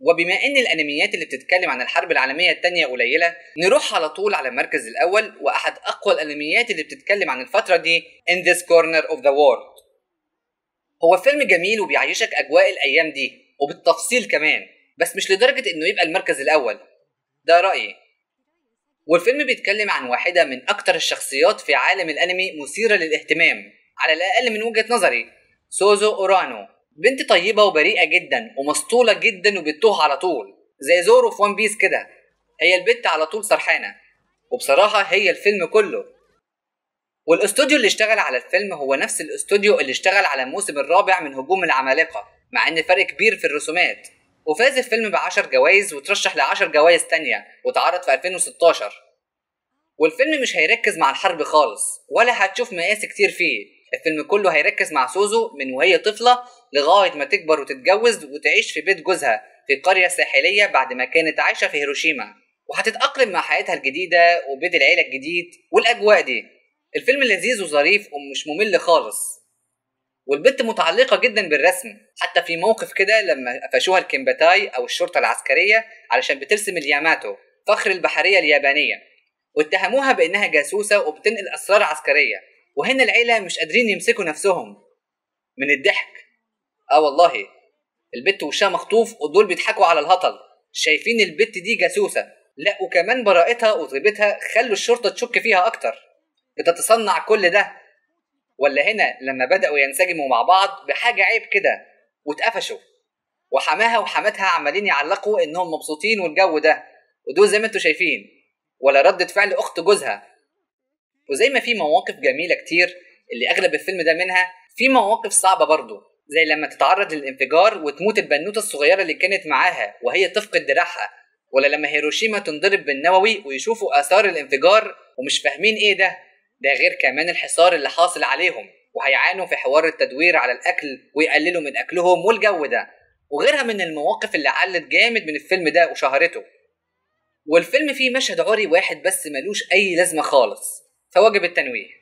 وبما ان الانميات اللي بتتكلم عن الحرب العالميه الثانيه قليله، نروح على طول على المركز الاول واحد اقوى الانميات اللي بتتكلم عن الفتره دي، In This Corner of the World. هو فيلم جميل وبيعيشك اجواء الايام دي وبالتفصيل كمان، بس مش لدرجه انه يبقى المركز الاول، ده رايي. والفيلم بيتكلم عن واحده من اكتر الشخصيات في عالم الانمي مثيره للاهتمام على الاقل من وجهه نظري، سوزو اورانو. بنت طيبه وبريئه جدا ومسطوله جدا وبتوه على طول زي زورو في ون بيس كده. هي البنت على طول سرحانه، وبصراحه هي الفيلم كله. والاستوديو اللي اشتغل على الفيلم هو نفس الاستوديو اللي اشتغل على الموسم الرابع من هجوم العمالقه، مع ان فرق كبير في الرسومات. وفاز الفيلم ب10 جوائز وترشح ل10 جوائز تانية واتعرض في 2016. والفيلم مش هيركز مع الحرب خالص ولا هتشوف مقاس كتير فيه. الفيلم كله هيركز مع سوزو من وهي طفلة لغاية ما تكبر وتتجوز وتعيش في بيت جوزها في قرية ساحلية بعد ما كانت عايشة في هيروشيما، وهتتأقلم مع حياتها الجديدة وبيت العيلة الجديد والأجواء دي. الفيلم لذيذ وظريف ومش ممل خالص، والبنت متعلقة جدا بالرسم، حتى في موقف كده لما قفشوها الكيمباتاي أو الشرطة العسكرية علشان بترسم الياماتو فخر البحرية اليابانية، واتهموها بأنها جاسوسة وبتنقل أسرار عسكرية. وهنا العيلة مش قادرين يمسكوا نفسهم من الضحك. والله البت وشها مخطوف ودول بيضحكوا على الهطل، شايفين البت دي جاسوسة. لا وكمان براءتها وطيبتها خلوا الشرطة تشك فيها أكتر. بتتصنع كل ده، ولا هنا لما بدأوا ينسجموا مع بعض بحاجة عيب كده واتقفشوا، وحماها وحماتها عمالين يعلقوا إنهم مبسوطين والجو ده، ودول زي ما انتوا شايفين ولا ردة فعل أخت جوزها. وزي ما في مواقف جميلة كتير اللي أغلب الفيلم ده منها، في مواقف صعبة برضو زي لما تتعرض للانفجار وتموت البنوتة الصغيرة اللي كانت معاها وهي تفقد دراعها، ولا لما هيروشيما تنضرب بالنووي ويشوفوا آثار الانفجار ومش فاهمين إيه ده غير كمان الحصار اللي حاصل عليهم وهيعانوا في حوار التدوير على الأكل ويقللوا من أكلهم والجو ده، وغيرها من المواقف اللي علت جامد من الفيلم ده وشهرته. والفيلم فيه مشهد عري واحد بس ملوش أي لازمة خالص، فواجب التنويه.